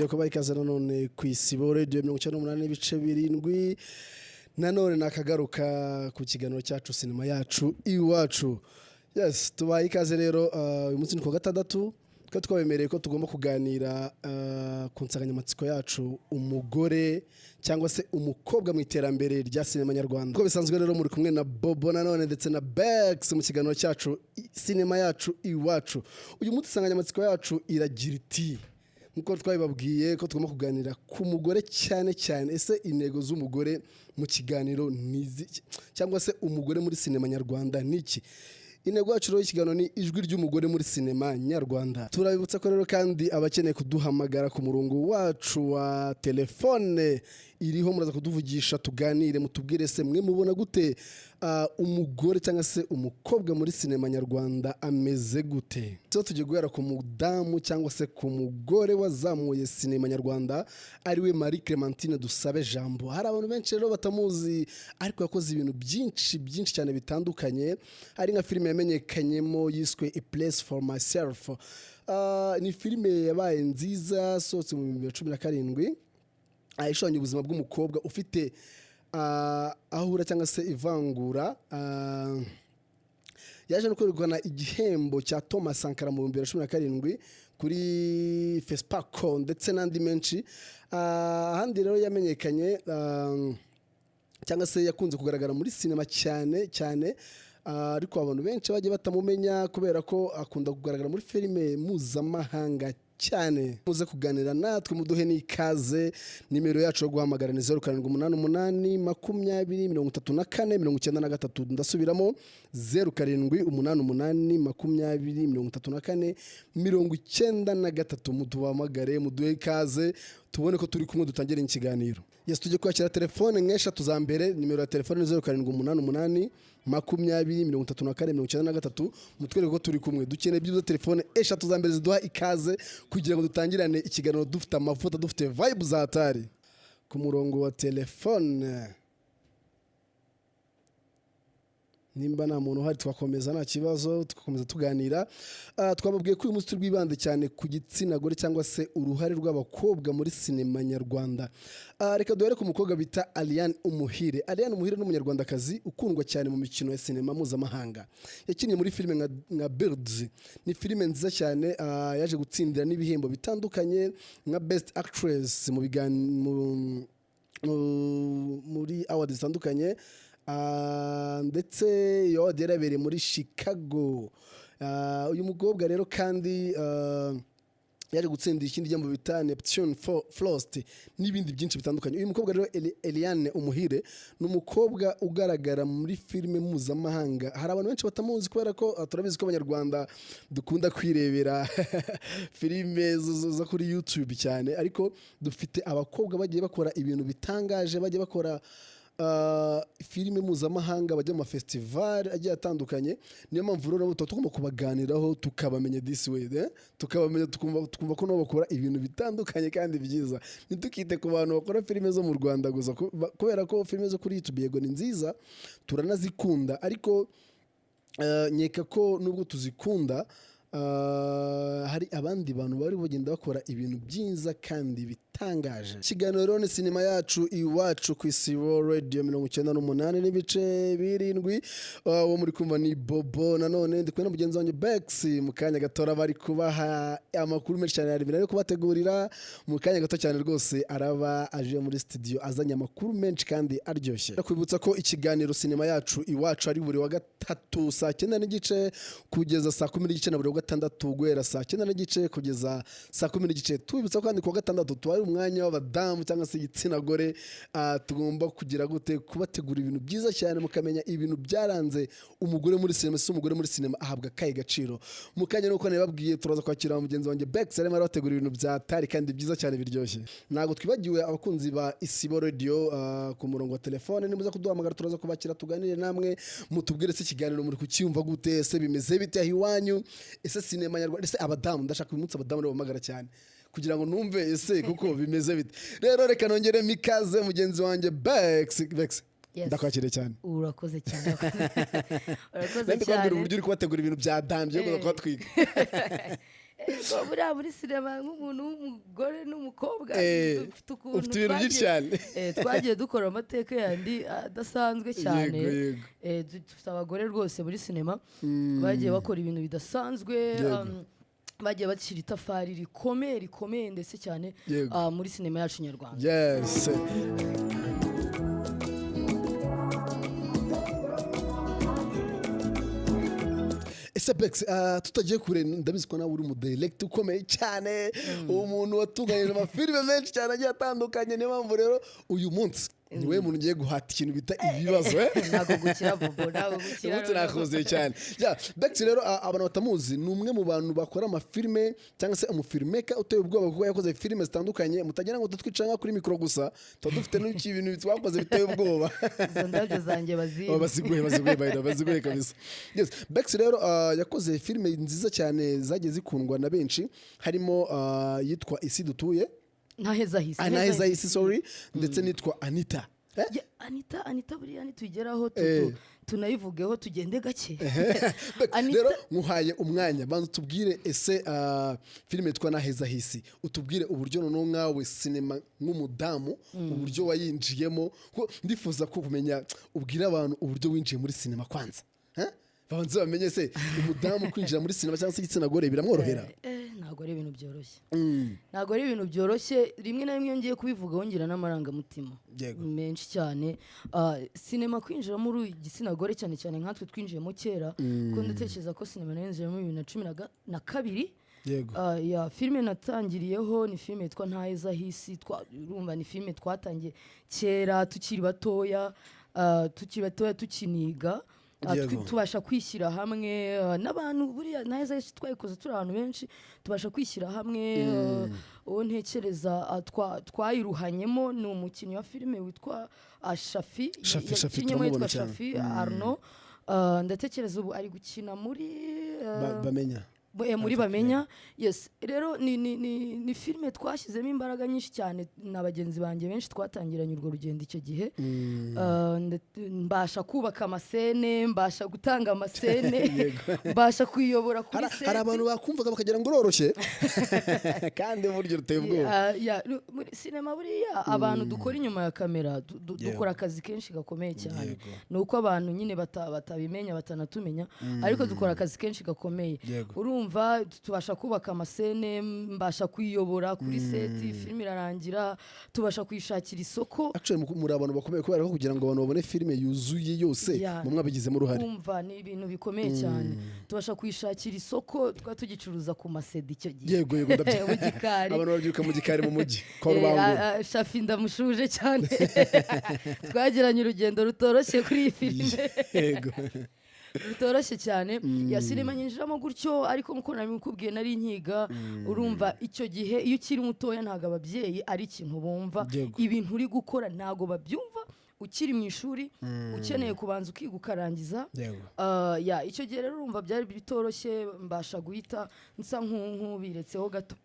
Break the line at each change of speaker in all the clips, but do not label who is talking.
twongeye kubaha ikaze nanone ku Isibo Radio 98.7 nanone nakagaruka ku kiganiro cyacu sinema yacu iwacu. Yes, tubaha ikaze rero uyu munsi ni ku gatandatu twa twabemereye ko tugomba kuganira ku nsanganyamatsiko yacu umugore cyangwa se umukobwa mu iterambere rya sinema nyarwanda. Ko bisanzwe rero muri kumwe na Bobo nanone ndetse na Bex mu kiganiro cyacu sinema yacu iwacu. Uyu munsi insanganyamatsiko yacu iragira iti nkuko twabibabwiye ko tugomba kuganira ku mugore cyane cyane. Ese intego z'umugore mu kiganiro nizi cyangwa se umugore muri sinema nyarwanda niki? Intego yacu rero ikiganiro ni ijwi ry'umugore muri sinema nyarwanda. Turabibutsa ko rero kandi abakeneye kuduhamagara ku murongo wacu wa telefone iriho muraza kuduvugisha tuganire mutubwire se mwe mubona gute umugore cyangwa se umukobwa muri sinema nyarwanda ameze gute. So tugiye guhera ku mudamu cyangwa se ku mugore wazamuye sinema nyarwanda ariwe Marie Clementine Dusabe Jambo. Hari abantu benshi rero batamuzi ariko yakoze ibintu byinshi cyane bitandukanye. Hari nka filime yamenyekanyemo yiswe A Place for Myself. Ni filime yabaye nziza sohotse mu 2017 ayishonye ubuzima bw'umukobwa ufite ahura cyangwa se ivangura. Yaje no kwegukana igihembo cya Thomas Sankara mu 2017 kuri Fespaco ndetse n'andi menshi. Ahandi rero yamenyekanye cyangwa se yakunze kugaragara muri sinema cyane ariko abantu benshi bagiye batamumenya kubera ko akunda kugaragara muri filime mpuzamahanga cyane. Muze kuganira natwe muduhe n'ikaze. Nimero yacu yo guhamagara ni 0788203493. Ndasubiramo 0788203493. Muduhamagare muduhe ikaze tubone ko turi kumwe dutangira ikiganiro. Yes, tujye kwakira telefone nk'eshatu za mbere. Nimero ya telefone ni 0788203493. Mutwereke ko turi kumwe. Dukeneye byiza telefone eshatu za mbere ziduha ikaze kugira ngo dutangirane ikiganiro dufite amavuta dufite vibe za atari. Ku murongo wa telefone nimba nta muntu uhari twakomeza nta kibazo tugakomeza tuganira. Twababwiye ko uyu munsi turwibande cyane ku gitsina gore cyangwa se uruhare rw'abakobwa muri sinema nyarwanda. Reka duhere ku mukobwa bita Ariane Umuhire. Ariane Umuhire ni umunyarwandakazi ukundwa cyane mu mikino ya sinema mpuzamahanga. Yakiniye muri filime nka Birds. Ni filime nziza cyane yaje gutsindira n'ibihembo bitandukanye nka Best Actress muri awards zitandukanye. Ndetse yarabereye muri Chicago. Uyu mukobwa rero kandi yaje gutsindira ikindi gihembo bita Neptune Frost n'ibindi byinshi bitandukanye. Uyu mukobwa rero Ariane Umuhire ni umukobwa ugaragara muri filime mpuzamahanga. Hari abantu benshi batamuzi kubera ko turabizi ko abanyarwanda dukunda kwirebera filime zo kuri YouTube cyane, ariko dufite abakobwa bagiye bakora ibintu bitangaje, bagiye bakora filime mpuzamahanga, bajya mu festival agiye atandukanye. Niyo mpamvu rero tugomba kubaganiraho tukabamenya this way, tukabamenya tukumva ko nabo bakora ibintu bitandukanye kandi byiza. Ntitukite ku bantu bakora filime zo mu Rwanda gusa kubera ko filime zo kuri YouTube yego ni nziza turanazikunda, ariko nyeka ko nubwo tuzikunda hari abandi bantu bari bagenda bakora ibintu byiza kandi bitangaje. Kiganiro ni sinema yacu iwacu ku Isibo Radio 98.7. Uwo muri kumva ni Bobo nanone ndi kumwe na mugenzi wanjye Bex. Mu kanya gatora bari kubaha amakuru menshi cyane ari bari kubategurira. Mu kanya gato cyane rwose araba aje muri studio azanye amakuru menshi kandi aryoshye. Kwibutsa ko ikiganiro sinema yacu iwacu ari buri wa gatatu saa 9:30 kugeza saa 10:30 na buri wa gatandatu guhera saa 9:30 kugeza saa 10:30. Tubibutsa kandi ku wa gatandatu tuwari umwanya w'abadamu cyangwa se igitsina gore. Tugomba kugira gute kubategura ibintu byiza cyane mukamenya ibintu byaranze umugore muri sinema. Umugore muri sinema ahabwa kaye gaciro. Mu kanya nuko nababwiye turaza kwakira mugenzi wanjye Bex arimo arabategura ibintu bya tari kandi byiza cyane biryoshye. Nago twibagiwe abakunzi ba Isibo Radio ku murongo wa telefone nimuza kuduhamagara turaza kubakira tuganire namwe mutubwire se ikiganiro muri kucyumva gute, se bimeze bite ahiwanyu, ese sinema nyarwanda, ese abadamu. Ndashaka uyu munsi abadamu bamagara cyane kugira ngo numve ese kuko bimeze bite. Rero reka nongere mikaze mugenzi wanjye Bex. Ndakwakire cyane.
Urakoze cyane.
Urakoze cyane. Uburyo uri kubategura ibintu bya danje yo kubatwiga.
buriya muri sinema nk'umuntu w'umugore n'umukobwa dufite ukuntu
ufite ibintu byinshi cyane
twagiye dukora amateka yandi adasanzwe cyane. Dufite abagore rwose muri sinema bagiye bakora ibintu bidasanzwe, bagiye bashyira itafari rikomeye ndetse cyane muri sinema yacu nyarwanda.
Yes. Ese Bex, tutagiye kure ndabizi ko nawe uri mu director ukomeye cyane, umuntu watunganyije amafilime menshi cyane agiye atandukanye. Niyo mpamvu rero uyu munsi niwe muntu ngiye guhata ikintu bita ibibazo.
Ntabwo gukira bobo, ntabwo gukira.
Ubu tunakoze cyane. Bex rero abantu batamuzi ni umwe mu bantu bakora amafilime cyangwa se umufilmmaker uteye ubwoba kuko yakoze filime zitandukanye. Mutagira ngo tutwica nka kuri mikoro gusa, tuba dufite n'ibintu twakoze biteye ubwoba.
Izo ndabyo zanjye
baziguye kabisa. Yes, Bex rero yakoze filime nziza cyane zagiye zikundwa na benshi, harimo yitwa Isi Dutuye, Naheza Hisi, sorry, ndetse nitwa Anita.
Anita buriya nitugeraho tunayivugeho tugende gake.
Rero muhaye umwanya bantu tubwire ese filime yitwa Naheza Hisi, utubwire uburyo noneho nkawe sinema nk'umudamu uburyo wayinjiyemo. Ndifuza ko kumenya, ubwira abantu uburyo winjiye muri sinema kwanza, babanze bamenye se umudamu kwinjira muri sinema cyangwa se igitsina gore biramworohera.
Ntabwo ari ibintu byoroshye, ntabwo ari ibintu byoroshye. Rimwe na rimwe ngiye kubivuga wongera n'amarangamutima menshi cyane. Sinema kwinjira muri igitsina gore cyane cyane nkatwe twinjiyemo kera, kuko ndatekereza ko sinema yinjiyemo 2012. Ya filime natangiriyeho ni filime yitwa Naheza Hisi. Urumva ni filime twatangiye kera tukiri batoya tukiniga, tubasha kwishyira hamwe n'abantu. Buriya Naheza Hisi twayikoze turi abantu benshi, tubasha kwishyira hamwe. Uwo ntekereza twayiruhanyemo ni umukinnyi wa filime witwa Shafi Arno. Ndatekereza ubu ari gukina muri Bamenya. Yes, rero ni filime twashyizemo imbaraga nyinshi cyane na bagenzi banjye benshi twatangiranye urwo rugendo icyo gihe. Mbasha kubaka amasene, mbasha gutanga amasene, mbasha kuyobora kuri set.
Hari abantu bakumvaga bakagira ngo uroroshye kandi buryo ruteye ubwoba.
Muri sinema buriya abantu dukora inyuma ya kamera dukora akazi kenshi gakomeye cyane. Nuko abantu nyine batabimenya batanatumenya, ariko dukora akazi kenshi gakomeye. Urumva tubasha kubaka amasene, mbasha kuyobora kuri seti, filime irarangira, tubasha kuyishakira isoko.
Actually muri abantu bakomeye kubera ko kugira ngo abantu babone filime yuzuye yose mu mwabigizemo uruhare.
Umva ni ibintu bikomeye cyane. Tubasha kuyishakira isoko, tugicuruza ku masedi icyo gihe.
Yego abantu babyuka mu gikari mu mujyi kwa Rubango.
Shafi ndamushuje cyane. Twagiranye urugendo rutoroshye kuri iyi filime. Yego. Rutoroshye cyane. Ya sinema nyinjiramo gutyo, ariko nkuko nabikubwiye nari nkiga. Urumva icyo gihe iyo ukiri mutoya ntago ababyeyi ari ikintu bumva, ibintu uri gukora ntago babyumva. Ukiri mu ishuri ukeneye kubanza ukiga ukarangiza. Icyo gihe rero urumva byari bitoroshye, mbasha guhita nsa nk'ubiretseho gato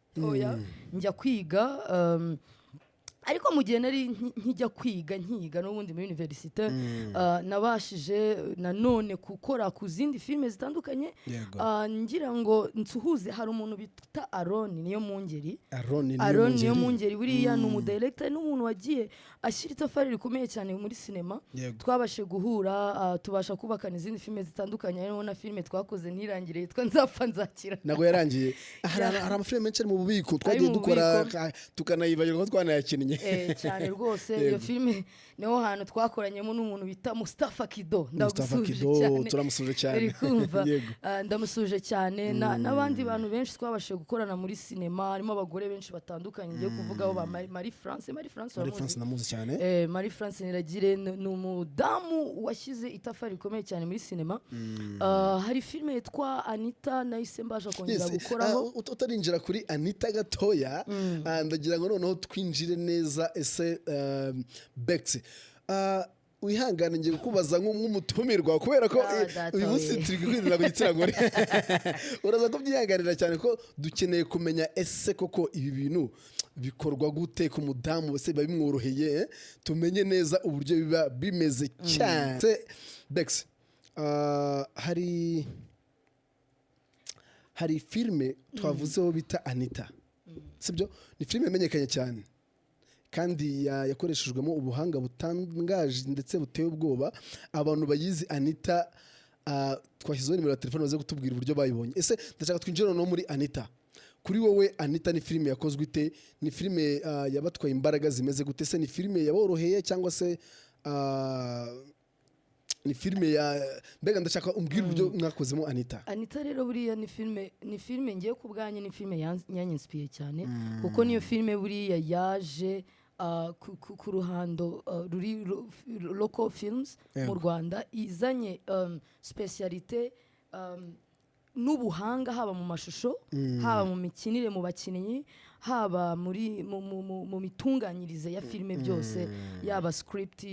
njya kwiga. Ariko mu gihe nari nkijya kwiga n'ubundi muri universite, nabashije nanone gukora ku zindi filime zitandukanye. Ngira ngo nsuhuze, hari umuntu bita Aaron niyo mungeri. Buriya ni umudirector n'umuntu wagiye ashyira itafari rikomeye cyane muri sinema. Twabashe guhura, tubasha kubakana izindi filime zitandukanye, harimo na filime twakoze ntirangire yitwa Nzapfa Nzakira.
Nago yarangiye. Hari amafilime menshi mu bubiko twagiye dukora tukanayibagirwa ko twanayakinnye.
Cyane rwose. Iyo filime niho hantu twakoranyemo n'umuntu bita Mustafa Kido.
Turamusuje cyane.
Ndamusuje cyane. N'abandi bantu benshi twabashije gukorana muri sinema, harimo abagore benshi batandukanye ngiye kuvugaho ba Marie France
namuzi cyane.
Marie France Niragire ni umudamu washyize itafari rikomeye cyane muri sinema. Hari filime yitwa Anita nahise mbasha kongera gukoraho.
Utarinjira kuri Anita gatoya, ndagira ngo noneho twinjire neza. Ese Bex, wihangane ngiye kukubaza nk'umutumirwa kubera ko uyu munsi turi kwinjira mu gitsina gore. Uraza kubyihanganira cyane ko dukeneye kumenya ese koko ibi bintu bikorwa gute ku mudamu wese biba bimworoheye, tumenye neza uburyo biba bimeze cyane. Bex, hari filime twavuzeho bita Anita, sibyo? Ni filime imenyekanye cyane kandi yakoreshejwemo ubuhanga butangaje ndetse buteye ubwoba. Abantu bayizi Anita, twashyizeho nimero ya telefone baze kutubwira uburyo bayibonye. Ese ndashaka twinjira no muri Anita. Kuri wowe Anita ni filime yakozwe ite? Ni filime yabatwaye imbaraga zimeze gute? Se ni filime yaboroheye cyangwa se ni filime mbega ndashaka umbwira uburyo mwakozemo Anita.
Anita rero buriya ni filime ngiye ku bwanjye, ni filime yanyispiye cyane kuko niyo filime buriya yaje ku ruhando ruri local films mu Rwanda, izanye specialite n'ubuhanga, haba mu mashusho, haba mu mikinire mu bakinnyi, haba mu mitunganyirize ya filime byose, yaba script,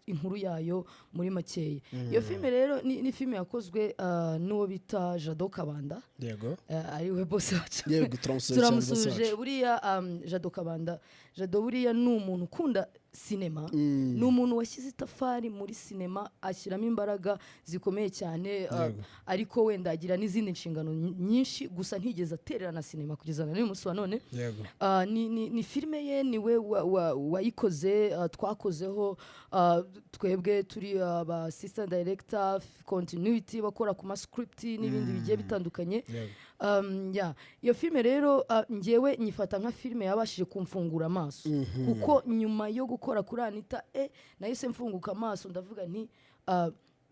inkuru yayo muri makeya. Iyo filime rero ni filime yakozwe n'uwo bita Jado Kabanda,
yego,
ariwe boss wacu.
Yego,
turamusuje buriya. Jado Kabanda, Jado buriya ni umuntu ukunda sinema, ni umuntu washyize itafari muri sinema, ashyiramo imbaraga zikomeye cyane, ariko wenda agira n'izindi nshingano nyinshi, gusa ntigeze atererana sinema kugeza n'uyu munsi wa none. Ni filime ye niwe wayikoze, twakozeho twebwe turi aba assistant director, continuity, bakora ku ma script n'ibindi bigiye bitandukanye. Iyo filime rero ngewe nyifata nka filime yabashije kumfungura amaso, kuko nyuma yo gukora kuri Anita nahise mfunguka amaso, ndavuga nti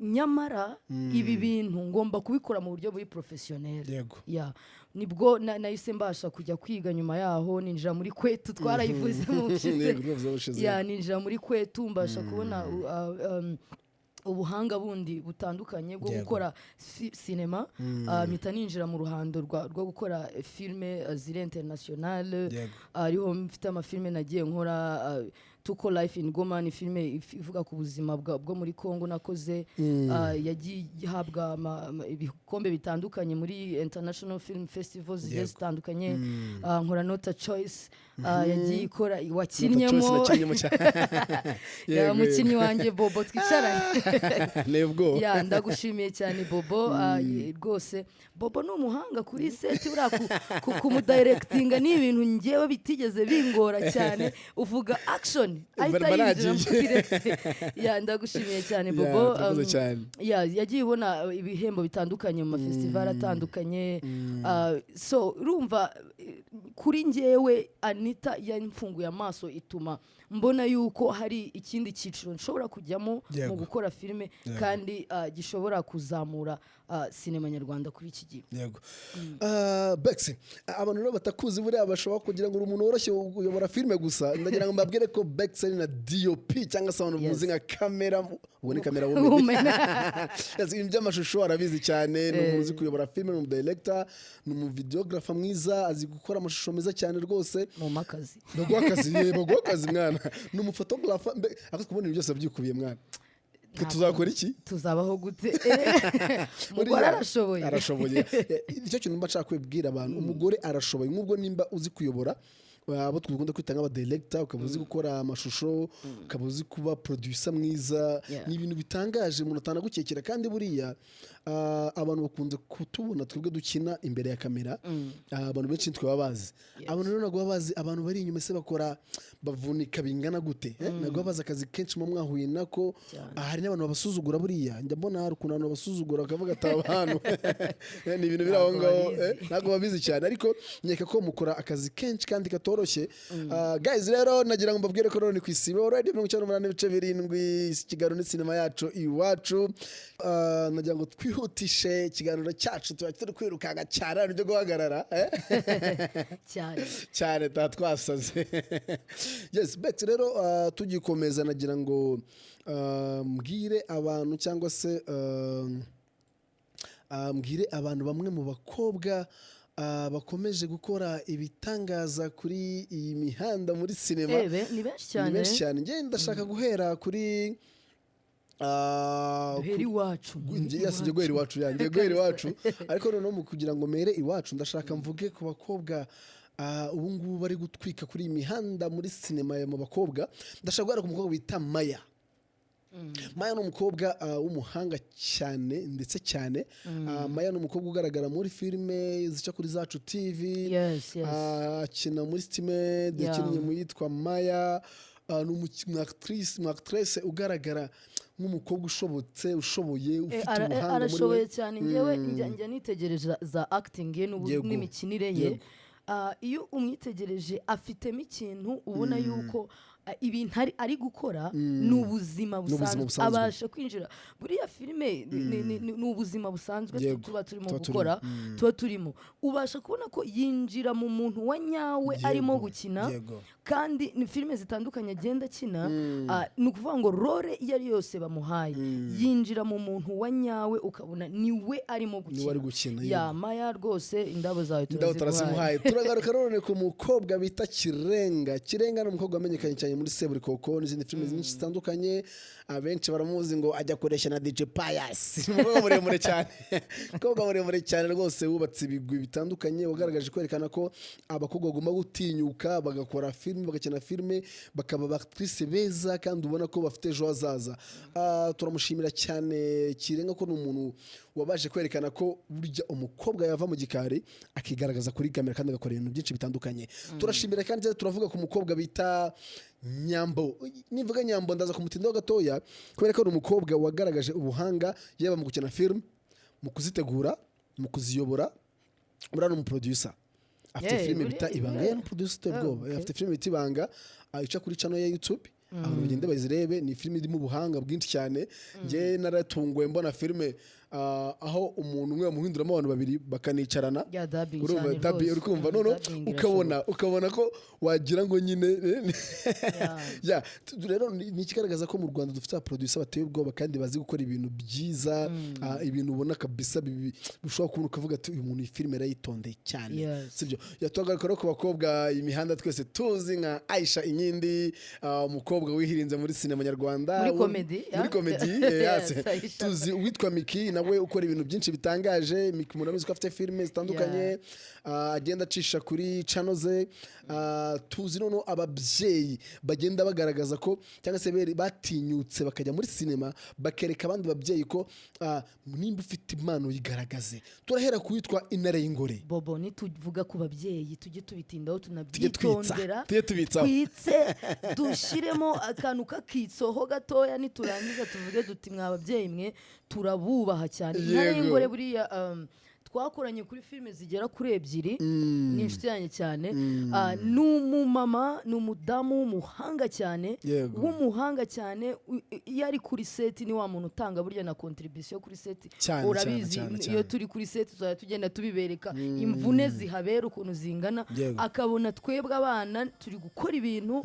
nyamara ibi bintu ngomba kubikora mu buryo buri professionnel. Nibwo nahise mbasha kujya kwiga. Nyuma yaho ninjira muri Kwetu, twarayivuze mu bushize, ninjira muri Kwetu mbasha kubona ubuhanga bundi butandukanye bwo gukora sinema. Mpita ninjira mu ruhando rwo gukora filime ziri international. Ariho mfite amafilime nagiye nkora, Tuko Life in Goma, ni filime ivuga ku buzima bwo muri Kongo nakoze, yagiye ihabwa ibikombe bitandukanye muri international film festivals zigiye zitandukanye. Nkora Not a Choice, yagiye ikora, wakinnyemo umukinnyi wanjye Bobo twicaranye. Ndagushimiye cyane Bobo, rwose Bobo ni umuhanga kuri set, ura kumudirectinga ni ibintu ngewe bitigeze bingora cyane, uvuga action ndagushimiye cyane Bobo. Yagiye ibona ibihembo bitandukanye mu mafestival atandukanye. So urumva kuri ngewe Anita yamfunguye amaso, ituma mbona yuko hari ikindi cyiciro nshobora kujyamo mu gukora filime kandi gishobora kuzamura sinema nyarwanda kuri iki gihe.
Yego. Bex, abantu rero batakuzi buriya bashobora kugira ngo umuntu woroshye uyobora filime gusa. Ndagira ngo mbabwire ko Bex ari na DOP cyangwa se abantu muzi nka kamera, ubone kamera women. Ibintu by'amashusho arabizi cyane, ni umuntu uzi kuyobora filime, ni umudirector, ni umuvideographer mwiza, azi gukora amashusho meza cyane rwose.
Mu makazi.
Baguha akazi mwana. Ni umuphotographer, ako kubona ibintu byose byikubiye mwana. Tuzakora iki?
Tuzabaho gute? Umugore arashoboye. Nicyo kintu mba nshaka kubwira abantu, umugore arashoboye. Nk'ubwo nimba uzi kuyobora, abo twikunda kwita nk'aba director, ukaba uzi gukora amashusho, ukaba uzi kuba producer mwiza, ni ibintu bitangaje umuntu atanagukekera. Kandi buriya abantu bakunze kutubona twebwe dukina imbere ya kamera, abantu benshi twaba bazi. Abantu rero nagwa bazi, abantu bari inyuma se bakora bavunika bingana gute? Nagwa bazi akazi kenshi mu mwahuye nako. Hari n'abantu babasuzugura buriya, njya mbona hari ukuntu abantu babasuzugura bakavuga ati abantu ni ibintu biri aho ngaho, ntabwo babizi cyane, ariko nyeka ko mukora akazi kenshi kandi katoroshye. Guys, rero nagira ngo mbabwire ko ni ku Isibo Radio 98.7 ikiganiro ni sinema yacu iwacu. Nagira ngo twihutishe ikiganiro cyacu, turi kwirukanga cyane ryo guhagarara cyane twasaze. Yes, Bex, rero tugikomeza nagira ngo mbwire abantu cyangwa se mbwire abantu bamwe mu bakobwa bakomeje gukora ibitangaza kuri iyi mihanda muri sinema. Ni benshi
cyane. Njye ndashaka guhera kuri
iwacu.
Njye guhera iwacu ariko noneho kugira ngo mere iwacu ndashaka mvuge ku bakobwa ubu ngubu bari gutwika kuri iyi mihanda muri sinema mu bakobwa. Ndashaka guhera ku mukobwa bita Maya. Maya ni umukobwa w'umuhanga cyane ndetse cyane. Maya ni umukobwa ugaragara muri filime zica kuri Zacu TV, akina muri Stimed, yakinnye mu yitwa Maya. Ni umwactrice ugaragara nk'umukobwa ushoboye ufite ubuhanga.
Arashoboye cyane. Ngewe njya nitegereje za acting ye n'imikinire ye. Iyo umwitegereje afitemo ikintu ubona yuko ibintu ari gukora ni ubuzima busanzwe, abasha kwinjira buriya filime ni ubuzima busanzwe tuba turimo gukora, tuba turimo, ubasha kubona ko yinjira mu muntu wa nyawe arimo gukina. Kandi ni filime zitandukanye agenda akina, ni ukuvuga ngo role iyo ari yose bamuhaye yinjira mu muntu wa nyawe ukabona niwe arimo gukina. Ya Maya rwose indabo zawe
turazimuhaye. Turagaruka none ku mukobwa bita Kirenga. Kirenga ni umukobwa wamenyekanye cyane muri Seburikoko n'izindi filime nyinshi zitandukanye. Abenshi baramuzi ngo ajya koresha na DJ Pius. Umukobwa muremure cyane, umukobwa muremure cyane rwose, wubatse ibigwi bitandukanye, wagaragaje kwerekana ko abakobwa bagomba gutinyuka bagakora filime, bagakina filime, bakaba actrice beza kandi ubona ko bafite ejo hazaza. Turamushimira cyane Kirenga ko ni umuntu wabaje kwerekana ko burya umukobwa yava mu gikari akigaragaza kuri kamera kandi agakora ibintu byinshi bitandukanye. Turashimira kandi turavuga ku mukobwa bita Nyambo. Nivuga Nyambo ndaza kumutindaho gatoya kubera ko ari umukobwa wagaragaje ubuhanga yaba mu gukina film, mu kuzitegura, mu kuziyobora. Uriya ni umuproducer, afite filime bita Ibanga. Yari umuproducer ubwoba, afite filime bita Ibanga ayica kuri channel ya YouTube. Abantu bagende bazirebe, ni filime irimo ubuhanga bwinshi cyane. Nge naratunguwe mbona filime aho umuntu umwe bamuhinduramo abantu babiri bakanicarana, uri kumva none ukabona ko wagira ngo nyine rero ni ikigaragaza ko mu Rwanda dufite abaproducer bateye ubwoba kandi bazi gukora ibintu byiza, ibintu ubona kabisa bishobora kubona ukavuga ati uyu muntu iyi filime yarayitondeye cyane, sibyo? Yatugaruka no ku bakobwa imihanda twese tuzi nka Aisha Inkindi, umukobwa wihirinze muri sinema nyarwanda, muri komedi tuzi witwa Miki, nawe ukora ibintu byinshi bitangaje. Miki murabizi ko afite filime zitandukanye agenda acisha kuri channel ze. Tuzi none ababyeyi bagenda bagaragaza ko cyangwa se batinyutse bakajya muri sinema bakereka abandi babyeyi ko nimba ufite impano yigaragaze. Turahera kuwitwa Intare y'Ingore.
Bobo, nituvuga ku babyeyi tujye tubitindaho, tunabyitondera,
twitse
dushiremo akantu kakitsoho gatoya, niturangiza tuvuge duti mwa babyeyi mwe turabubaha cyane. Intare y'Ingore buriya twakoranye kuri filime zigera kuri 2, ni inshuti yanjye cyane. Ni umumama, ni umudamu w'umuhanga cyane, w'umuhanga cyane. Iyo ari kuri set ni wa muntu utanga burya na contribution kuri set. Urabizi iyo turi kuri set tuzajya tugenda tubibereka imvune zihabera ukuntu zingana, akabona twebwe abana turi gukora ibintu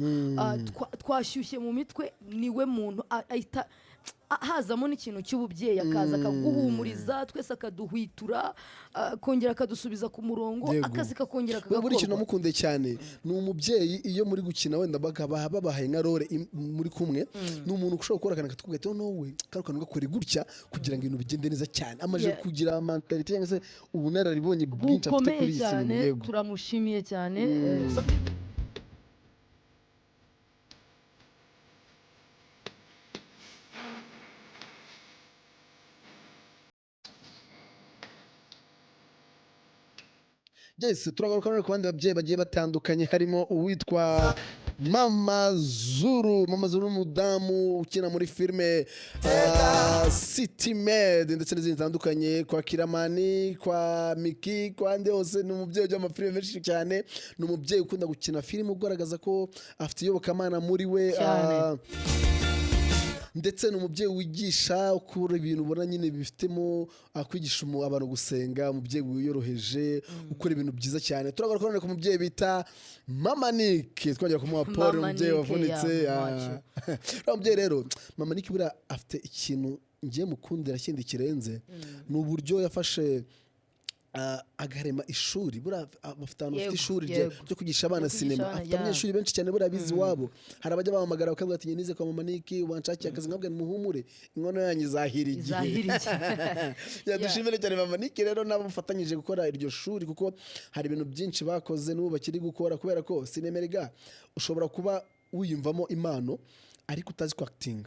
twashyushye mu mitwe. Niwe muntu ahita hazamo n'ikintu cy'ububyeyi, akaza akaguhumuriza, twese akaduhwitura, kongera akadusubiza ku murongo, akazi kakongera kagakorwa.
Buri kintu namukunde cyane ni umubyeyi. Iyo muri gukina wenda babahaye nka role muri kumwe, ni umuntu ushobora gukora akantu akatubwira ati nowe karukantu gakore gutya kugira ngo ibintu bigende neza cyane. Amaje kugira mentality cyangwa se ubunararibonye bwinshi afite kuri iyi sinema.
Turamushimiye cyane.
Yes, turagaruka no ku bandi babyeyi bagiye batandukanye, harimo uwitwa Mama Zuru. Mama Zuru umudamu ukina muri filime City Med ndetse n'izindi zitandukanye, kwa Kiramani, kwa Miki, kwa ande hose. Ni umubyeyi ujya mu filime menshi cyane, ni umubyeyi ukunda gukina filime ugaragaza ko afite iyobokamana muri we, ndetse ni umubyeyi wigisha ukura ibintu ubona nyine bifitemo kwigisha abantu gusenga. Umubyeyi wiyoroheje ukora ibintu byiza cyane. Turagaruka none ku mubyeyi bita Mama Nick, twongera kumuha Paul, umubyeyi wavunitse. Umubyeyi rero Mama Nick buriya afite ikintu ngiye mukundira kindi kirenze, ni uburyo yafashe agarema ishuri. Buriya bafite abantu bafite ishuri ryo kwigisha abana sinema. Afite abanyeshuri benshi cyane buriya bizi iwabo. Hari abajya bahamagara bakavuga ati nize kwa Mama Nick wanshakiye akazi, nkabwira muhumure inkono yanyu izahira igihe. Yadushimire cyane Mama Nick rero nabo mufatanyije gukora iryo shuri, kuko hari ibintu byinshi bakoze n'ubu bakiri gukora, kubera ko sinema rega ushobora kuba wiyumvamo impano ariko utazi ko acting.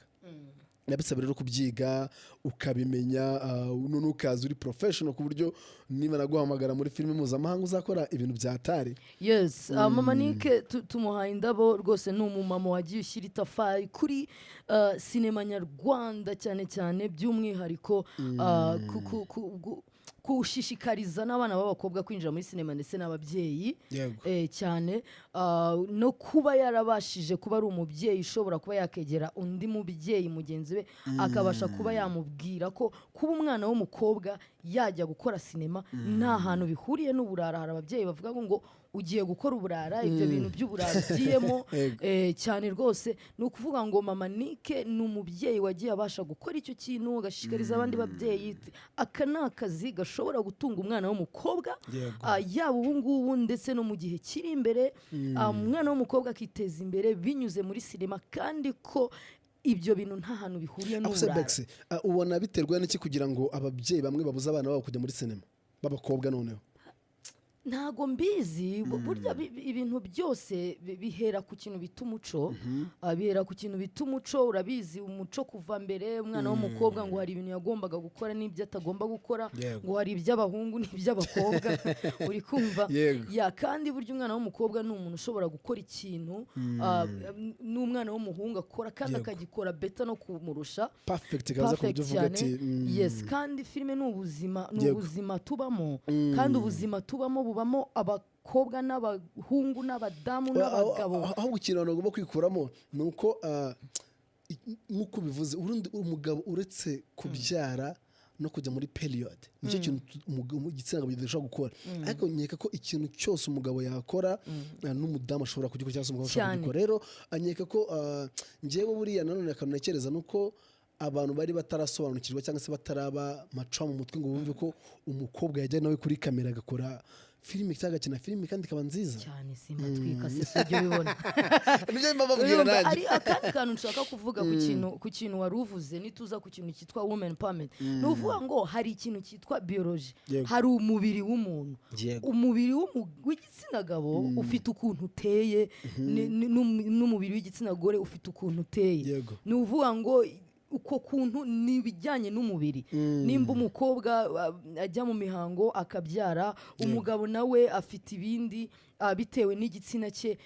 nabisaba rero kubyiga ukabimenya none ukaza uri professional ku buryo niba naguhamagara muri filime mpuzamahanga uzakora ibintu byatari.
Yes, Mama Nick tumuhaye indabo rwose, ni umumama wagiye ushyira itafari kuri sinema nyarwanda cyane cyane by'umwihariko kushishikariza n'abana b'abakobwa kwinjira muri sinema ndetse n'ababyeyi cyane, no kuba yarabashije kuba ari umubyeyi ushobora kuba yakegera undi mubyeyi mugenzi we akabasha kuba yamubwira ko kuba umwana w'umukobwa yajya gukora sinema nta hantu bihuriye n'uburara. Hari ababyeyi bavuga ngo ugiye gukora uburara, ibyo bintu by'uburara ugiyemo cyane rwose. Ni ukuvuga ngo Mama Nick ni umubyeyi wagiye abasha gukora icyo kintu agashishikariza abandi babyeyi. Aka ni akazi gashobora gutunga umwana w'umukobwa yaba ubu ngubu ndetse no mu gihe kiri imbere. Umwana w'umukobwa akiteza imbere binyuze muri sinema, kandi ko ibyo bintu nta hantu bihuriye n'uburara.
Ubona biterwa n'iki kugira ngo ababyeyi bamwe babuze abana babo kujya muri sinema b'abakobwa? Noneho
ntago mbizi, burya ibintu byose bihera ku kintu bita umuco. Bihera ku kintu bita umuco. Urabizi umuco kuva mbere, umwana w'umukobwa ngo hari ibintu yagombaga gukora n'ibyo atagomba gukora, ngo hari iby'abahungu n'iby'abakobwa uri kumva ya. Kandi burya umwana w'umukobwa ni umuntu ushobora gukora ikintu n'umwana w'umuhungu akora kandi akagikora beta no kumurusha
perfect cyane.
Yes, kandi filime ni ubuzima, ni ubuzima tubamo, kandi ubuzima tubamo bubamo abakobwa n'abahungu n'abadamu n'abagabo.
Ahubwo ikintu abantu bagomba kwikuramo ni uko nk'uko bivuze, umugabo uretse kubyara no kujya muri period nicyo kintu igitsina gabo gishobora gukora. Ariko nkeka ko ikintu cyose umugabo yakora n'umudamu ashobora kugikora cyangwa se umugabo ashobora kugikora. Rero anyeka ko njyewe buriya nanone akantu nakereza nuko abantu bari batarasobanukirwa cyangwa se bataraba maca mu mutwe ngo bumve ko umukobwa yajya nawe kuri kamera agakora filime cyangwa agakina filime kandi ikaba nziza
cyane. Simatwika sibyo bibona
nibyo mbabwira nanjye.
Ari akandi kantu nshaka kuvuga ku kintu wari uvuze, nituza ku kintu cyitwa women empowerment. Ni uvuga ngo hari ikintu cyitwa biology, hari umubiri w'umuntu. Umubiri w'igitsina gabo ufite ukuntu uteye, n'umubiri w'igitsina gore ufite ukuntu uteye. Ni uvuga ngo uko kuntu nibijyanye n'umubiri. Nimba umukobwa ajya mu mihango akabyara, umugabo nawe afite ibindi bitewe n'igitsina cye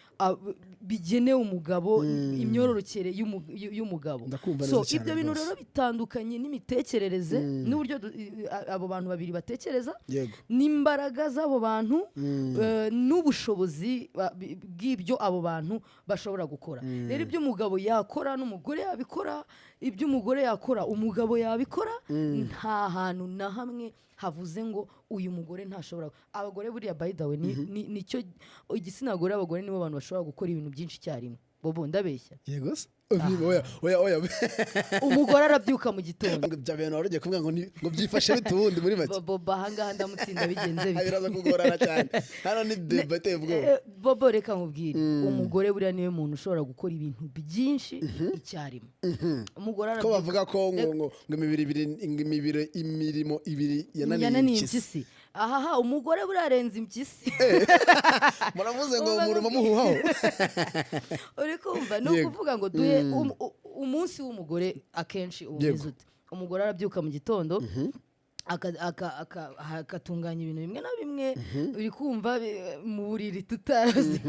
bigenewe umugabo, imyororokere y'umugabo. So ibyo bintu rero bitandukanye n'imitekerereze n'uburyo abo bantu babiri batekereza, n'imbaraga z'abo bantu, n'ubushobozi bw'ibyo abo bantu bashobora gukora. Rero ibyo umugabo yakora n'umugore yabikora, ibyo umugore yakora umugabo yabikora. Nta hantu na hamwe havuze ngo uyu mugore ntashobora. Abagore buriya by the way nicyo igitsina gore, abagore nibo bantu bashobora gukora ibintu byinshi icyarimwe. Bobo ndabeshya?
Yego se. Oya
umugore arabyuka mu gitondo.
Bya bintu warujye kuvuga ngo byifashe bitubundi muri make.
Bobo ahangaha ndamutsinda bigenze bite?
Biraza kugorana cyane. Hano ni debate ubwo.
Bobo reka nkubwire, umugore buriya niwe muntu ushobora gukora ibintu byinshi icyarimwe. Umugore
arabyuka. Ko bavuga ko ngo imirimo ibiri yananiye impyisi.
Aha umugore burarenze impyisi.
Muravuze ngo umurimo muhuhaho.
Uri kumva no kuvuga ngo duhe umunsi w'umugore akenshi umeze ute? Umugore arabyuka mu gitondo akatunganya ibintu bimwe na bimwe, uri kumva mu buriri tutazi.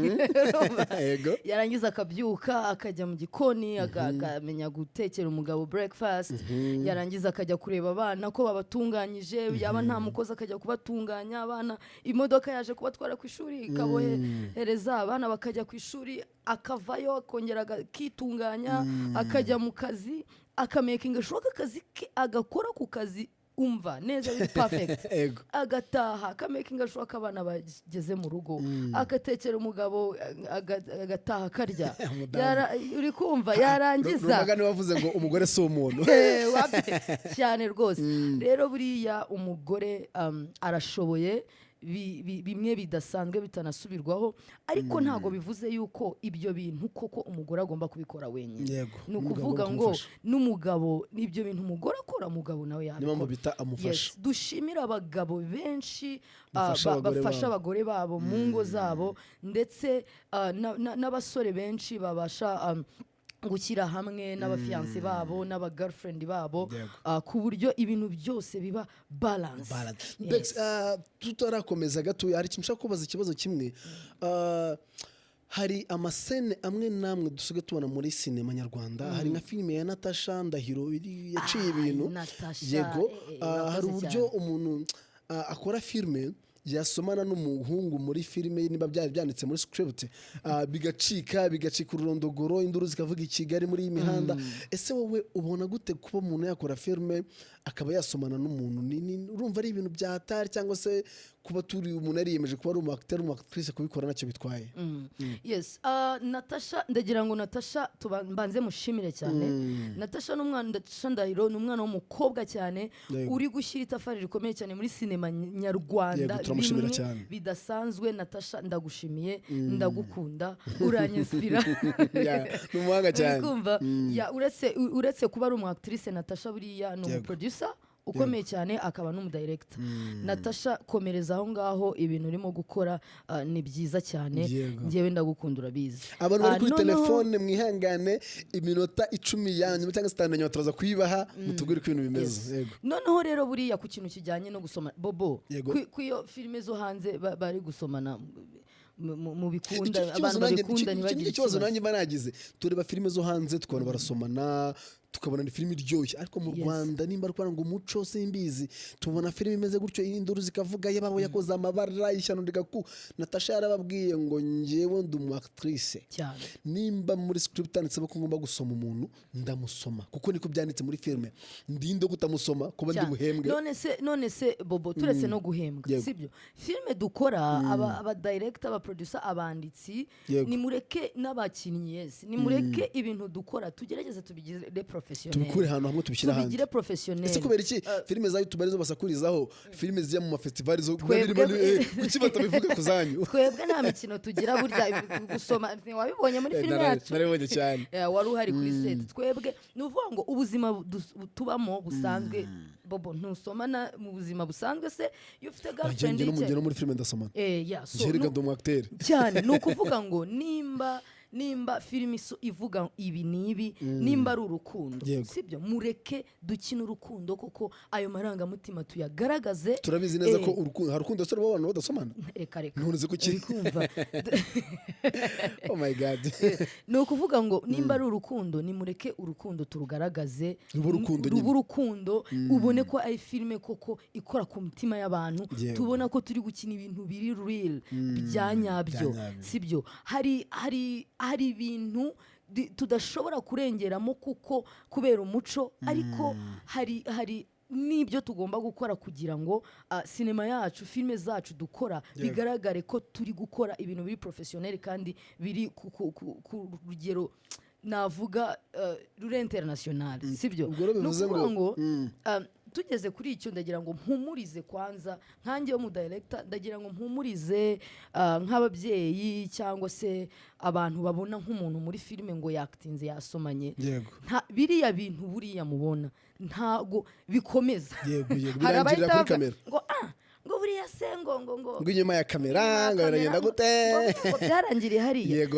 Yarangiza akabyuka akajya mu gikoni akamenya gutekera umugabo breakfast. Yarangiza akajya kureba abana ko babatunganyije, yaba nta mukozi akajya kubatunganya abana. Imodoka yaje kubatwara ku ishuri ikabohereza abana bakajya ku ishuri, akavayo akongera akitunganya, akajya mu kazi, akamakinga shoka akazi ke agakora ku kazi umva neza perfect. Agataha akamakinga shoka abana bageze mu rugo, agatekera umugabo agataha akarya. Uri kumva yarangiza.
Rumagani wavuze ngo umugore si umuntu.
Cyane rwose. Rero buriya umugore arashoboye bimwe bidasanzwe bitanasubirwaho, ariko ntago bivuze yuko ibyo bintu koko umugore agomba kubikora wenyine. Ni ukuvuga ngo n'umugabo n'ibyo bintu umugore akora, umugabo nawe
yabikora.
Dushimira abagabo benshi bafasha abagore babo mu ngo zabo, ndetse n'abasore benshi babasha gushyira hamwe n'abafiyanse babo n'abagirlfriend babo
Yego.
ku buryo ibintu byose biba balance.
Bex, tutarakomeza gato hari ikintu nshaka kubaza ikibazo kimwe. Hari amasene amwe namwe dusigaye tubona muri sinema nyarwanda, hari nka filime ya Natasha Ndahiro yaciye ibintu. Yego, hari uburyo umuntu akora filime yasomana n'umuhungu muri filime niba byari byanditse muri script, bigacika ururondogoro, induru zikavuga i Kigali muri iyi mihanda. Ese wowe ubona gute kuba umuntu yakora filime akaba yasomana n'umuntu? Urumva ari ibintu bya hatari, cyangwa se kuba turi umuntu yariyemeje kuba ari umuacteur umuactrice kubikora nacyo bitwaye?
Yes, Natasha, ndagira ngo Natasha mbanze mushimire cyane. Natasha n'umwana, Natasha Ndahiro n'umwana w'umukobwa cyane uri gushyira itafari rikomeye cyane muri sinema nyarwanda,
turamushimira cyane
bidasanzwe. Natasha, ndagushimiye, ndagukunda, uranyinspira.
N'umuhanga cyane.
Uretse kuba ari umuactrice, Natasha buriya ni umuproducer ukomeye cyane, akaba n'umudirector. Natasha, komereza aho ngaho, ibintu urimo gukora ni byiza cyane, ngewe ndagukunda, urabizi.
Abantu bari kuri telefone mwihangane iminota 10 yanyu cyangwa 5 yanyu turaza kuyibaha mutubwire ko ibintu bimeze.
Noneho rero buriya ku kintu kijyanye no gusoma Bobo, ku iyo filime zo hanze bari gusomana mu bikunda, abantu babikunda ntibagire
ikibazo. Nanjye banagize tureba filime zo hanze tukabona barasomana, tukabona ni filime iryoshye, ariko mu Rwanda nimba ariko ngo umuco simbizi, tubona filime imeze gutyo, induru zikavuga yababo yakoze amabara ishyano rigaku. Natasha yarababwiye ngo ngewe ndi umuactrice cyane, nimba muri script yanditse ko ngomba gusoma umuntu ndamusoma, kuko niko byanditse muri filime, ndinde kutamusoma kuba ndi buhembwe.
None se Bobo, turetse no guhembwa, sibyo? Filime dukora, aba director, aba producer, abanditsi, nimureke n'abakinnyi, yes, nimureke ibintu dukora tugerageze tubigire
tubikure ahantu hamwe tubishyira hanze,
tubigire professionnel.
Ese kubera iki filime za YouTube arizo basakurizaho, filime zijya mu mafestival zo kuki batabivuga kuzanyu?
Twebwe nta mikino tugira, burya gusoma wabibonye muri filime yacu.
Naribonye cyane,
wari uhari kuri set. Twebwe nuvuga ngo ubuzima tubamo busanzwe Bobo, ntusomana mu buzima busanzwe se iyo ufite girlfriend
no muri filime ndasomana. Jerega ndo acteur
cyane, nukuvuga ngo nimba filime ivuga ibi nibi, nimba ari urukundo, sibyo, mureke dukina urukundo, kuko ayo marangamutima tuyagaragaze.
Turabizi neza ko hari urukundo sore abantu badasomana.
Reka
ntuzi ko kiri kumva. Oh my god.
No kuvuga ngo nimba ari urukundo, nimureke urukundo turugaragaze, urukundo ubone ko ari filime koko ikora ku mutima y'abantu, tubona ko turi gukina ibintu biri real byanyabyo, sibyo? Hari ibintu tudashobora kurengeramo kuko kubera umuco, ariko hari nibyo tugomba gukora kugira ngo sinema yacu, filime zacu dukora bigaragare ko turi gukora ibintu biri professionnel kandi biri ku rugero navuga rure international, sibyo? Nukuvuga ngo tugeze kuri icyo, ndagira ngo mpumurize kwanza nkanjye wo mu director, ndagira ngo mpumurize nk'ababyeyi cyangwa se abantu babona nk'umuntu muri filime ngo yaktinze yasomanye. Biriya bintu buriya mubona ntago bikomeza.
Birangirira kuri kamera
ngo buriya se ngo
inyuma ya kamera ngo biragenda gute,
ngo byarangiriye hariya.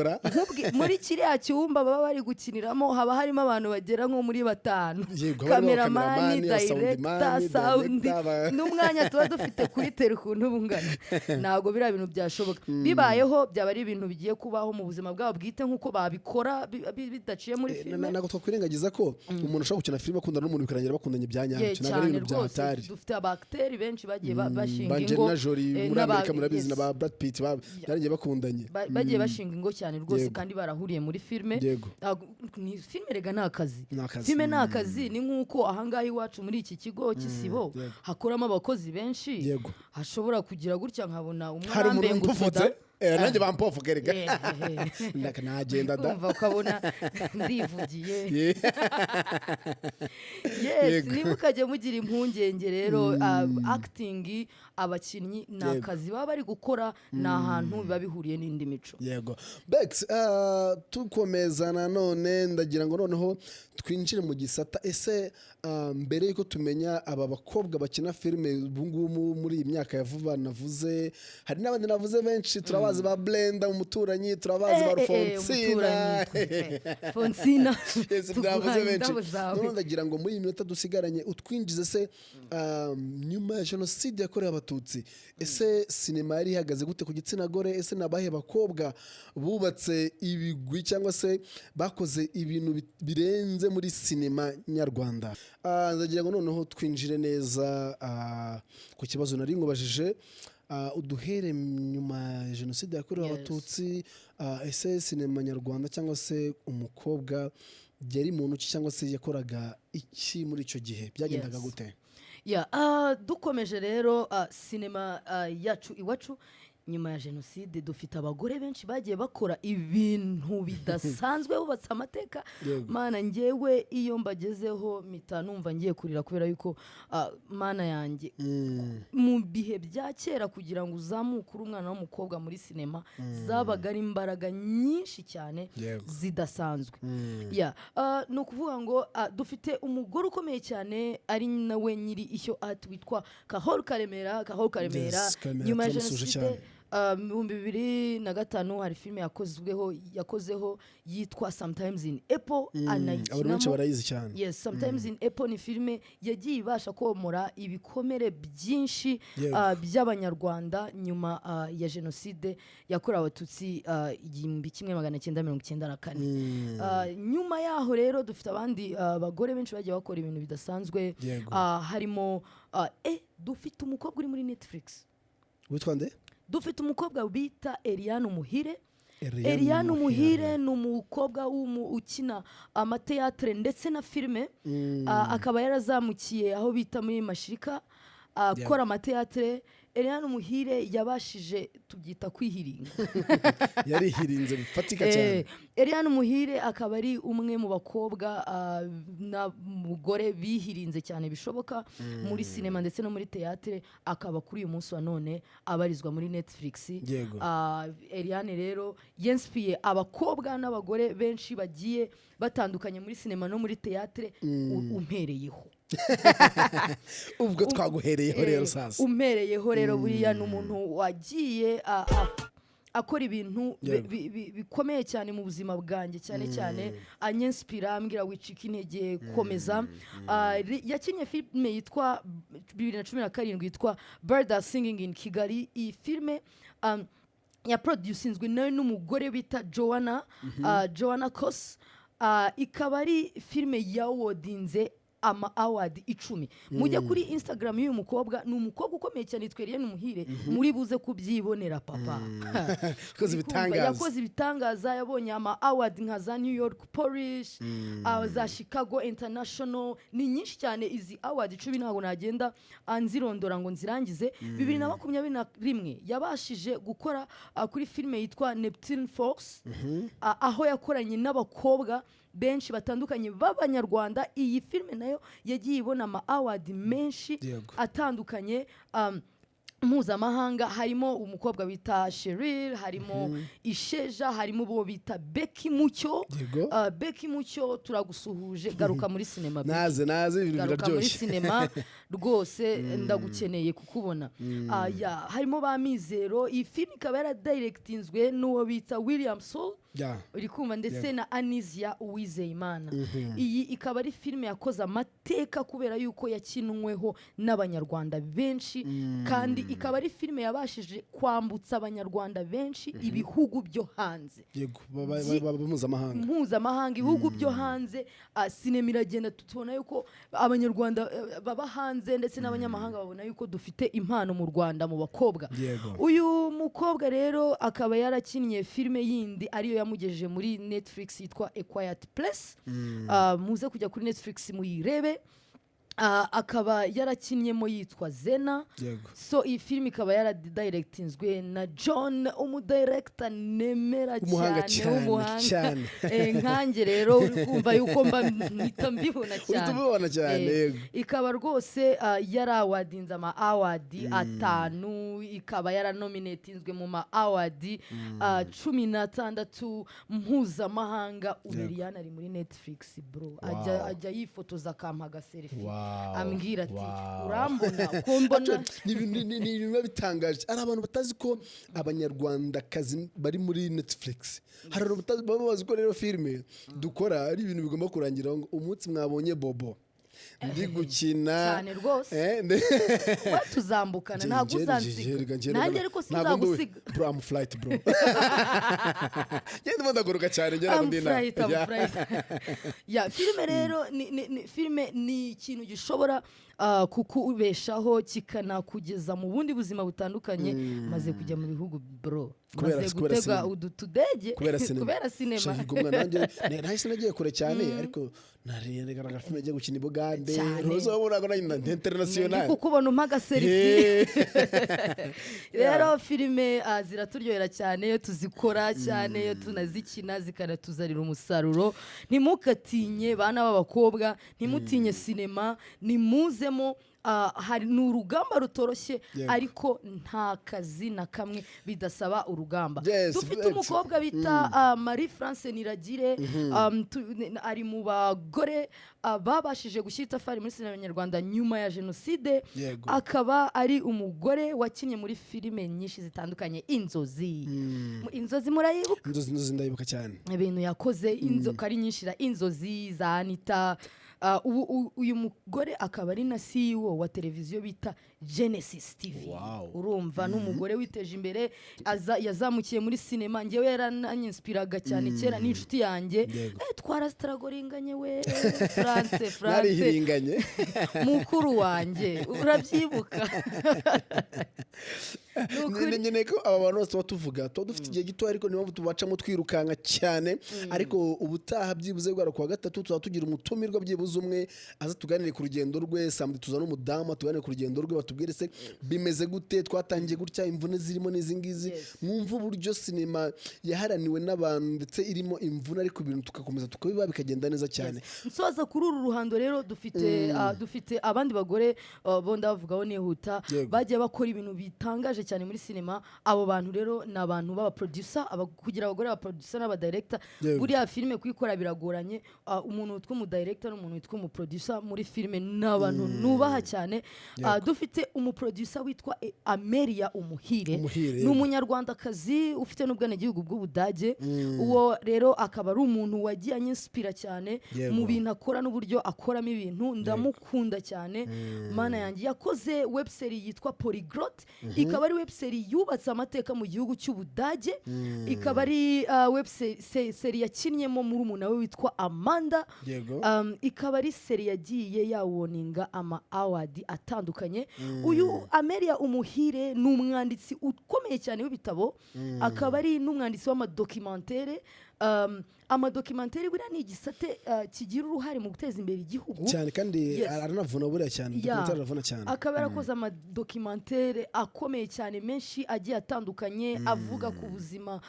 Muri kiriya cyumba baba bari gukiniramo haba harimo abantu bagera nko muri 5, kameramani, director, sound, n'umwanya tuba dufite kuri tele ukuntu bungana. Ntabwo biriya bintu byashoboka. Bibayeho byaba ari ibintu bigiye kubaho mu buzima bwabo bwite nk'uko babikora bidaciye muri filime.
Ntabwo twakwirengagiza ko umuntu ashobora gukina filime akundana n'umuntu bikarangira bakundanye bya nyabyo, ntabwo ari ibintu bya hatari.
Dufite abacteurs benshi bagiye
Angelina Jolie muri Amerika murabizi na ba Brad Pitt bagiye bakundanye,
bagiye bashinga ingo cyane rwose, kandi barahuriye muri filime. Ni filime rega n'akazi, filime n'akazi. Ni nk'uko ahangaha iwacu muri iki kigo cy'Isibo hakoramo abakozi benshi, hashobora kugira gutya nkabona umwambe ngutse
nanjye bampofugerega nagenda da
umva ukabona ndivugiye. Yes, nimukajye mugira impungenge rero. Acting, abakinnyi ni akazi baba bari gukora, ni ahantu biba bihuriye n'indi mico.
Yego Bex, tukomeza nanone ndagira ngo noneho twinjire mu gisata. Ese mbere yuko tumenya aba bakobwa bakina filime ubungubu muri iyi myaka ya vuba navuze, hari n'abandi navuze benshi turabazi turabazi ba Blenda umuturanyi turabazi ba Fonsina
Fonsina
ndavuze benshi none ndagira ngo muri iyi minota dusigaranye utwinjize se nyuma ya jenoside yakorewe abatutsi ese sinema yari ihagaze gute ku gitsina gore ese nabahe bakobwa bubatse ibigwi cyangwa se bakoze ibintu birenze muri sinema nyarwanda ndagira ngo noneho twinjire neza ku kibazo nari ngubajije uduhere nyuma ya jenoside yakorewe abatutsi ese sinema nyarwanda cyangwa se umukobwa yari muntu ki cyangwa se yakoraga iki muri icyo gihe byagendaga gute
dukomeje rero sinema yacu iwacu nyuma ya jenoside dufite abagore benshi bagiye bakora ibintu bidasanzwe bubatse amateka mana njyewe iyo mbagezeho mpita numva ngiye kurira kubera yuko mana yanjye mu bihe bya kera kugira ngo uzamukure umwana w'umukobwa muri sinema zabaga ari imbaraga nyinshi cyane zidasanzwe ni ukuvuga ngo dufite umugore ukomeye cyane ari nawe nyiri ishyo art witwa Kahol Karemera nyuma ya jenoside mu 2005 hari filime yakozeho yitwa Sometimes in Apple
anayikinamo barayizi cyane.
Yes, Sometimes in Apple ni filime yagiye ibasha komora ibikomere byinshi by'abanyarwanda nyuma ya jenoside yakorewe abatutsi 1994. Nyuma yaho rero dufite abandi bagore benshi bagiye bakora ibintu bidasanzwe harimo dufite umukobwa uri muri Netflix
witwa nde?
Dufite umukobwa bita Eliane Umuhire ni umukobwa ukina amateatre ndetse na filime akaba yarazamukiye aho bita muri Mashirika akora amateatre. Eliane Umuhire yabashije tubyita kwihiringa
yarihirinze bifatika cyane.
Eliane Umuhire akaba ari umwe mu bakobwa na mugore bihirinze cyane bishoboka muri sinema ndetse no muri teatre, akaba kuri uyu munsi wa none abarizwa muri Netflix. Eliane rero yenspiye abakobwa n'abagore benshi bagiye batandukanye muri sinema no muri teatre umpereyeho.
Ubwo twaguhereyeho rero sasa
umpereyeho rero buriya n'umuntu wagiye akora ibintu bikomeye cyane mu buzima bwanjye cyane anyenspira ambwira wicika intege komeza. Yakinye filime yitwa 2017 yitwa Bird Are Singing in Kigali. Iyi filime ya producinzwe n'umugore bita Joanna Kos. Ikaba ari filime yawodinze award 10. Mujya kuri Instagram y'uyu mukobwa, ni umukobwa ukomeye cyane yitwa Eliane Umuhire, muri buze kubyibonera papa. Yakoze ibitangaza, yabonye award nka za New York Polish, za Chicago International, ni nyinshi cyane. Izi award 10 ntago nagenda anzirondora ngo nzirangize. 2021 yabashije gukora kuri filime yitwa Neptune Fox, aho yakoranye n'abakobwa benshi batandukanye b'abanyarwanda. Iyi filime nayo yagiye ibona award menshi atandukanye mpuzamahanga, harimo umukobwa bita Cheryl, harimo Isheja, harimo bo bita Becky Mucyo. Becky Mucyo turagusuhuje, garuka muri sinema.
naze ibintu
garuka muri sinema rwose ndagukeneye kukubona. Harimo ba Mizero. Iyi film ikaba yaradirectinzwe n'uwo bita William Soul uri kumva ndetse na Anisia Uwizeyimana. Iyi ikaba ari filime yakoze amateka kubera yuko yakinweho n'abanyarwanda benshi, kandi ikaba ari filime yabashije kwambutsa abanyarwanda benshi ibihugu byo hanze. Mpuzamahanga, ibihugu byo hanze. Sinema iragenda tubona yuko abanyarwanda baba hanze ndetse n'abanyamahanga babona yuko dufite impano mu Rwanda mu bakobwa. Uyu mukobwa rero akaba yarakinnye filime yindi ariyo yamugejeje muri Netflix yitwa A Quiet Place. Muze kujya kuri Netflix muyirebe. Akaba yarakinyemo yitwa Zena. So iyi film ikaba yaradirectinzwe na John, umudirector nemera cyane. Nkanjye rero uri kumva yuko mpita mbibona cyane. Ikaba rwose yarawadinze award 5, ikaba yaranominatinzwe mu award 16 mpuzamahanga. Eliane ari muri Netflix bro, ajya yifotoza akampaga selfie. ambwira ati urambona ko mbona
ni ibintu biba bitangaje. Ari abantu batazi ko abanyarwandakazi bari muri Netflix, hari abantu baba bazi ko rero filime dukora ari ibintu bigomba kurangira ngo umunsi mwabonye Bobo ndi gukina
cyane rwose tuzambukana ntabwo uzansiga nanjye ariko sinzagusiga
bro am flight bro yenda ndagaruka cyane ngera ndina ya filime rero ni filime ni ikintu gishobora kukubeshaho kikanakugeza mu bundi buzima butandukanye maze kujya mu bihugu bro maze gutega udutudege kubera sinema nahise nagiye kure cyane ariko narigaragara filime igiye gukina i Bugande rozo waburaga na international
kuko ubona umpaga selfie rero filime ziraturyohera cyane iyo tuzikora cyane iyo tunazikina zikanatuzarira umusaruro. Ntimukatinye bana b'abakobwa, ntimutinye sinema, nimuzemo hari n'urugamba rutoroshye ariko nta kazi na kamwe bidasaba urugamba. Dufite umukobwa bita Marie France Niragire ari mu bagore babashije gushyira itafari muri sinema nyarwanda nyuma ya jenoside, akaba ari umugore wakinnye muri filime nyinshi zitandukanye. Inzozi murayibuka?
Inzozi ndayibuka cyane,
ibintu yakoze inzoka ari nyinshi, Inzozi za Anita. Uyu mugore akaba ari na CEO wa televiziyo bita Genesis TV. Urumva n'umugore witeje imbere, yazamukiye muri sinema. Ngewe yarananyinspiraga cyane kera, n'inshuti yanjye twarasitaragoringanye we France mukuru wanjye urabyibuka.
Nyine ko aba bantu bose tuvuga dufite igihe gito ariko niyo tubacamo twirukanka cyane, ariko ubutaha byibuze bwa kuwa gatatu tuza tugira umutumirwa byibuze umwe aza tuganire ku rugendo rwe, samedi tuzana umudamu tuganire ku rugendo rwe, batubwire se bimeze gute, twatangiye gutya, imvune zirimo n'izingizi. Mwumva uburyo sinema yaharaniwe n'abantu ndetse irimo imvune ariko ibintu tugakomeza tukabiba bikagenda neza cyane.
Nsoza kuri uru ruhando rero dufite abandi bagore bo ndavugaho nihuta bagiye bakora ibintu bitangaje cyane muri sinema. Abo bantu rero ni abantu baba producer, kugira abagore ba producer n'aba director. Buriya filime kuyikora biragoranye. Umuntu witwa umu director n'umuntu witwa umu producer muri filime n'abantu nubaha cyane. Dufite umu producer witwa Amelia Umuhire, ni umunyarwandakazi ufite n'ubwenegihugu bw'Ubudage. Uwo rero akaba ari umuntu wagiye anyinspira cyane mu bintu akora n'uburyo akoramo ibintu. Ndamukunda cyane, mana yanjye. Yakoze webserie yitwa Polyglot, ikaba ari webserie yubatse amateka mu gihugu cy'Ubudage. Ikaba ari webserie yakinnyemo muri umuna we witwa Amanda. Ikaba ari serie yagiye yawoninga ama award atandukanye. Uyu Amelia Umuhire ni umwanditsi ukomeye cyane w'ibitabo, akaba ari n'umwanditsi w'amadocumentary. Amadocumentary buriya ni igisate kigira uruhare mu guteza imbere igihugu
cyane, kandi aranavuna buriya cyane, aravuna cyane. Akaba
yarakoze amadocumentary akomeye cyane menshi agiye atandukanye, avuga ku buzima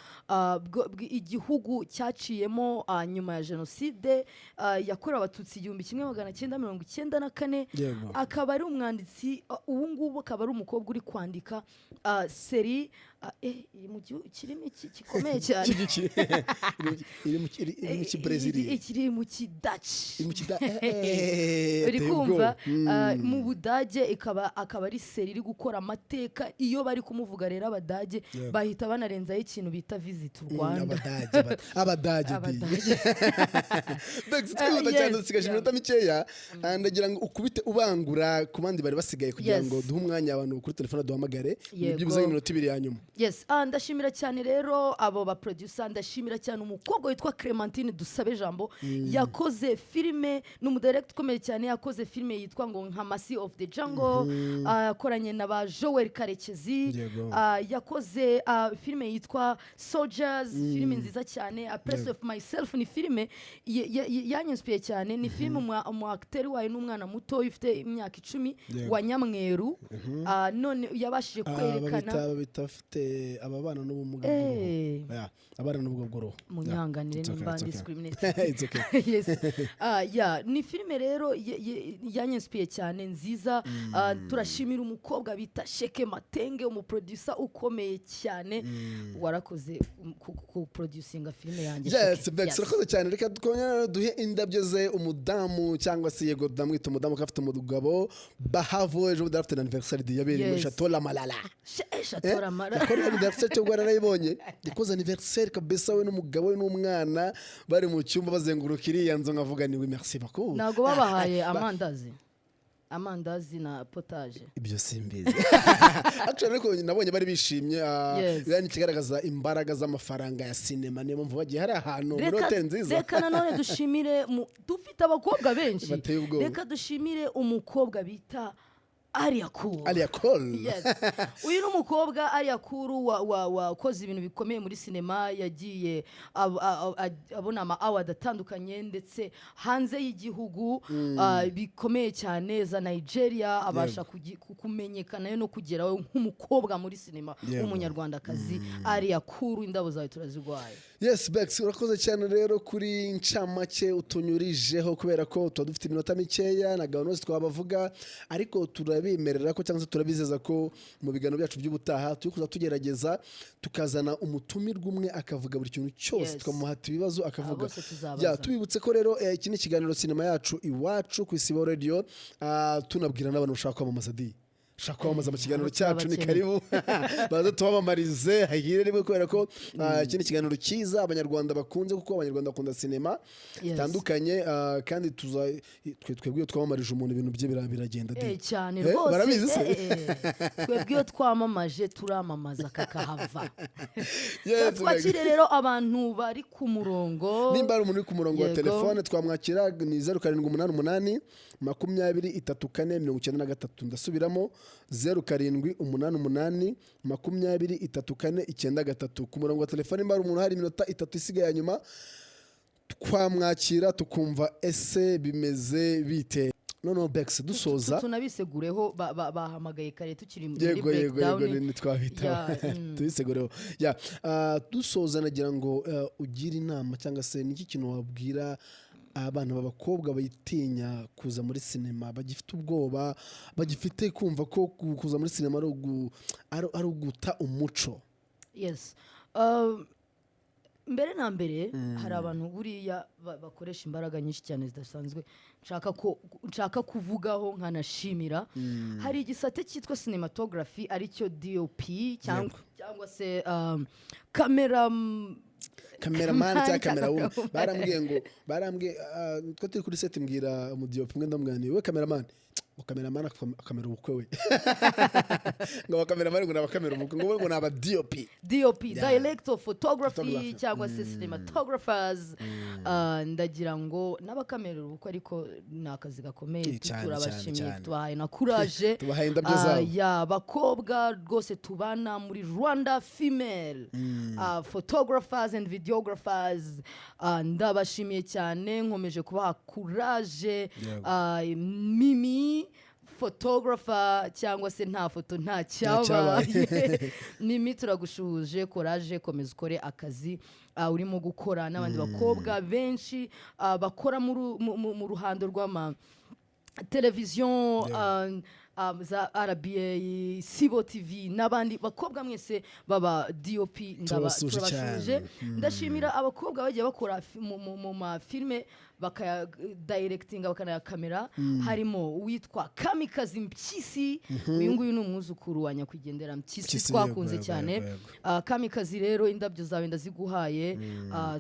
igihugu cyaciyemo nyuma ya jenoside yakorewe abatutsi 1994. Akaba ari umwanditsi, ubu ngubu akaba ari umukobwa uri kwandika serie iri mu kirimi gikomeye cyane, iri mu Kibrezili, ikiri mu Kidaci, uri kumva mu Budage. Akaba ari serie iri gukora amateka. Iyo bari kumuvuga rero Abadage bahita banarenzaho ikintu bita Visit Rwanda.
Abadage twihuta cyane, dusigaje iminota mikeya. Ndagira ngo ukubite ubangura ku bandi bari basigaye kugira ngo duhe umwanya abantu kuri telefone duhamagare byibuze iminota 2 ya nyuma.
Ndashimira cyane rero abo ba producer. Ndashimira cyane umukobwa witwa Clementine Dusabe Jambo, yakoze filime, n'umudirector ukomeye cyane, yakoze filime yitwa ngo nka Mercy of the Jungle, akoranye na ba Joel Karekezi. Yakoze filime yitwa Soldiers, filime nziza cyane. A Place of Myself ni filime yanyinspiye cyane, ni filime umu acteur wayo n'umwana muto ufite imyaka 10 wa Nyamweru. None yabashije kwerekana
bitafite ababana n'ubumuga bw'uruhu, abana n'ubwo bw'uruhu.
Munyanganire mba
okay.
discriminated.
It's okay.
Yes. Yeah, ni filime rero yanyespiye cyane nziza. Turashimira umukobwa bita Sheke Matenge, umuproducer ukomeye cyane warakoze ku producinga filime yanjye.
Yes, Bex, urakoze cyane. Reka duhe indabyo ze umudamu cyangwa se yego ndamwita umudamu kafite umugabo Bahavo ejo budafite anniversary yabereye muri Chateau La Malala.
Chateau La Malala.
Yakora anniversary cyo Rwanda nayibonye. Yakoze anniversary kabisa we n'umugabo we n'umwana bari mu cyumba bazenguruka iriya nzu nkavuga ni we merci beaucoup.
Nago babahaye amandazi na potage.
Ibyo simbizi. Actually ariko nabonye bari bishimye yani kigaragaza imbaraga z'amafaranga ya cinema niyo mpamvu bagiye hari ahantu muri hotel nziza.
Reka nanone dushimire dufite abakobwa benshi. Reka dushimire umukobwa bita Alia Cool. Yes. Uyu n'umukobwa Alia Cool wakoze ibintu bikomeye muri cinema, yagiye abona ama award atandukanye ndetse hanze y'igihugu bikomeye cyane za Nigeria, abasha kumenyekana no kugeraho nk'umukobwa muri cinema w'umunyarwandakazi. Alia Cool, indabo zawe turazigwaye.
Yes, Bex, urakoze cyane rero kuri ncamake utunyurijeho kubera ko tuba dufite iminota mikeya na gahunda twabavuga, ariko turabimerera ko cyangwa se turabizeza ko mu biganiro byacu by'ubutaha turi kuza tugerageza tukazana umutumirwa umwe akavuga buri kintu cyose, tukamuhata ibibazo akavuga. Tubibutse ko rero iki ni ikiganiro sinema yacu iwacu ku Isibo Radio, tunabwira n'abantu bashaka kwamamaza shaka kwamamaza mu kiganiro cyacu ni karibu baza tubamamarize hahire rimwe kubera ko iki ni ikiganiro cyiza abanyarwanda bakunze kuko abanyarwanda bakunda sinema zitandukanye, kandi twebwe twamamarije umuntu ibintu bye biragenda
cyane rwose.
Barabizi se
twebwe twamamaje turamamaza kakahava. Twakire rero abantu bari ku murongo,
nimba ari umuntu uri ku murongo wa telefone twamwakira ni 0788 203493. ndasubiramo 0788 203493 ku murongo wa telefone. Nimba ari umuntu hari iminota 3 isigaye ya nyuma twamwakira tukumva ese bimeze bite. No Bex, dusoza
tunabisegureho bahamagaye kare tukiri muri
breakdown ni twabita tubisegureho. Dusoza nagira ngo ugira inama cyangwa se niki kintu wabwira abana b'abakobwa bayitinya kuza muri sinema, bagifite ubwoba, bagifite kumva ko kuza muri sinema ari uguta umuco.
Yes. Mbere na mbere hari abantu buriya bakoresha imbaraga nyinshi cyane zidasanzwe nshaka kuvugaho nkanashimira. Hari igisate cyitwa cinematography aricyo DOP cyangwa se cameraman
cyangwa camerawoman. barambwiye twa turi kuri set mbwira umudiop mwe ndamwaniye we cameraman cameraman akamera ubukwe we ngo cameraman ngo nabakamera ubukwe ngo naba DOP director photography cyangwa se cinematographers. Ndagira ngo nabakamera ubukwe ariko nakazi gakomeye, turabashimiye, tubahaye na courage, tubahaye indabyo zabo.
Bakobwa rwose tubana muri Rwanda female photographers and videographers, ndabashimiye cyane, nkomeje kubaha courage. Mimi photographer cyangwa se nta foto nta cyabaye. Mimi turagushuje, courage, komeza ukore akazi urimo gukora n'abandi bakobwa benshi bakora mu ruhando rw'ama television za RBA, Isibo TV n'abandi bakobwa mwese baba DOP ndabashuje. Ndashimira abakobwa bagiye bakora mu mafilme bakaya directing bakana kamera, harimo uwitwa Kamikazi Mpyisi. Uyu nguyu ni umwuzukuru wa nyakwigendera Mpyisi twakunze cyane. Kamikazi rero indabyo zawe ndaziguhaye,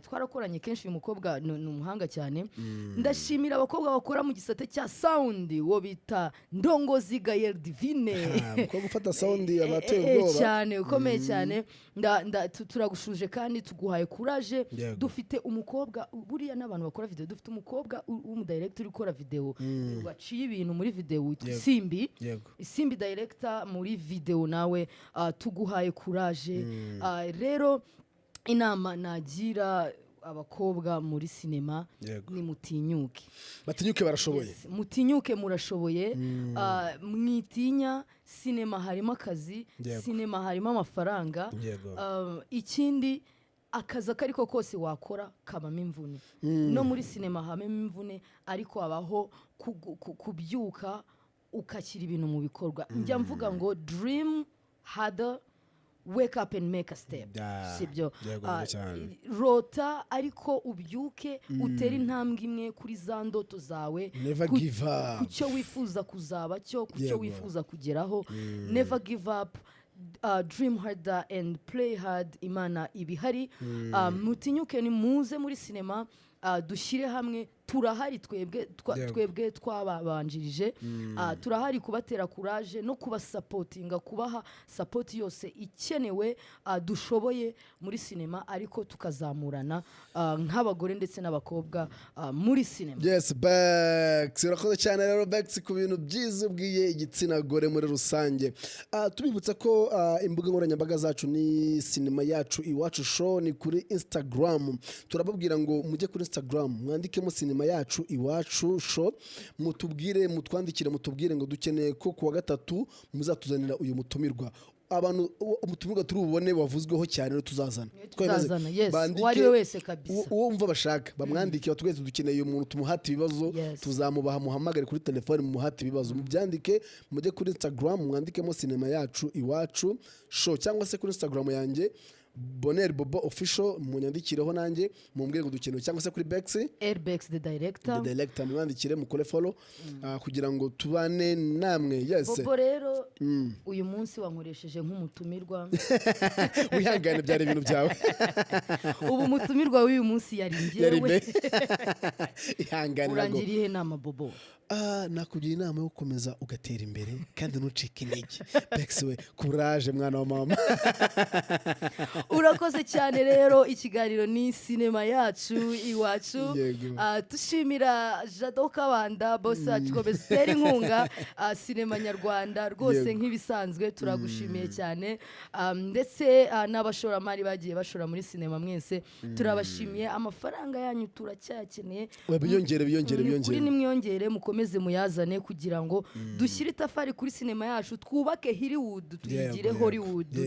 twarakoranye kenshi. Uyu mukobwa ni umuhanga cyane. Ndashimira abakobwa bakora mu gisate cya sound wo bita Ndongozi Gael Divine,
ko gufata sound abateye ubwoba
cyane ukomeye cyane. Turagushuje kandi tuguhaye courage. Dufite umukobwa buriya n'abantu bakora video, dufite umukobwa w'umudirector ukora video waciye ibintu muri video Isimbi director muri video, nawe tuguhaye courage. Rero inama nagira abakobwa muri sinema ni mutinyuke,
batinyuke, barashoboye.
Mutinyuke, murashoboye. Mwitinya, sinema harimo akazi, sinema harimo amafaranga. Ikindi akazi ako ariko kose wakora kabamo imvune no muri sinema habamo imvune ariko habaho kubyuka ukashyira ibintu mu bikorwa njya mvuga ngo dream harder wake up and make a step sibyo rota ariko ubyuke utera intambwe imwe kuri za ndoto zawe kucyo wifuza kuzaba cyo kucyo wifuza kugeraho never give up dream harder and play hard imana ibihari mutinyuke ni muze muri sinema dushyire hamwe turahari twebwe twababanjirije turahari kubatera courage no kubasapotinga kubaha support yose ikenewe dushoboye muri sinema ariko tukazamurana nk'abagore ndetse n'abakobwa muri sinema.
Yes, Bex urakoze cyane rero Bex ku bintu byiza ubwiye igitsina gore muri rusange. Tubibutsa ko imbuga nkoranyambaga zacu ni sinema yacu iwacu show ni kuri Instagram. Turababwira ngo mujye kuri Instagram mwandikemo sinema yacu iwacu show mutubwire mutwandikire mutubwire ngo dukeneye ko kuwa gatatu muzatuzanira uyu mutumirwa abantu umutumirwa turi ubone bavuzweho cyane tuzazana
yes wari wese kabisa
uwo umva bashaka bamwandike batugeze dukeneye umuntu tumuhata ibibazo tuzamubaha muhamagare kuri telefone mumuhata ibibazo mubyandike mujye kuri Instagram mwandikemo sinema yacu iwacu show cyangwa se kuri Instagram yanjye Bonheur Bobo official munyandikireho nanjye mumbwire ngo dukeneye cyangwa se kuri Bex
Airbex the director
mwandikire mukore follow kugira ngo tubane namwe. Yes
Bobo rero uyu munsi wankoresheje nk'umutumirwa
wihangane byari ibintu byawe
ubu mutumirwa w'uyu munsi yari ngewe
ihangane
urangiriye nama Bobo
nakugira inama yo gukomeza ugatera imbere kandi ntucike intege. Bex we courage mwana wa mama.
Urakoze cyane rero ikiganiro ni sinema yacu iwacu tushimira Jado Kabanda boss wacu komesiteri inkunga sinema nyarwanda rwose nk'ibisanzwe turagushimiye cyane ndetse n'abashoramari bagiye bashora muri sinema mwese turabashimiye amafaranga yanyu turacyakeneye
biyongere
kuri nimwiyongere mukomeze muyazane kugira ngo dushyire itafari kuri sinema yacu twubake Hollywood tuyigire Hollywood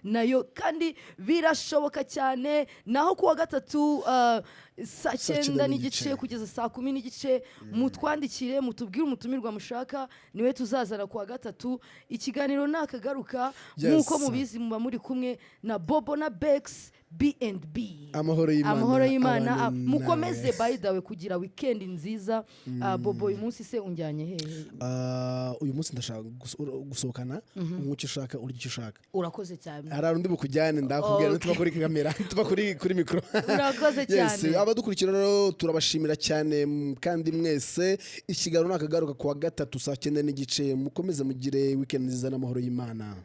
nayo kandi birashoboka cyane naho kuwa gatatu saa 9 n'igice kugeza saa 10 n'igice mutwandikire mutubwire umutumirwa mushaka niwe tuzazana kuwa gatatu ikiganiro nakagaruka nkuko mubizi muba muri kumwe na Bobo na Bex B&B amahoro y'Imana mukomeze by the way kugira weekend nziza. Bobo uyu munsi se unjyanye hehe?
Uyu munsi ndashaka gusohokana umucyo ushaka uryo ushaka.
Urakoze cyane
ararundi bukujyane ndakubwira tuba kuri kamera tuba kuri micro.
Urakoze cyane
abadukurikira rero turabashimira cyane kandi mwese ikiganiro nakagaruka kuwa gatatu saa 9 n'igice mukomeze mugire weekend nziza n'amahoro y'Imana.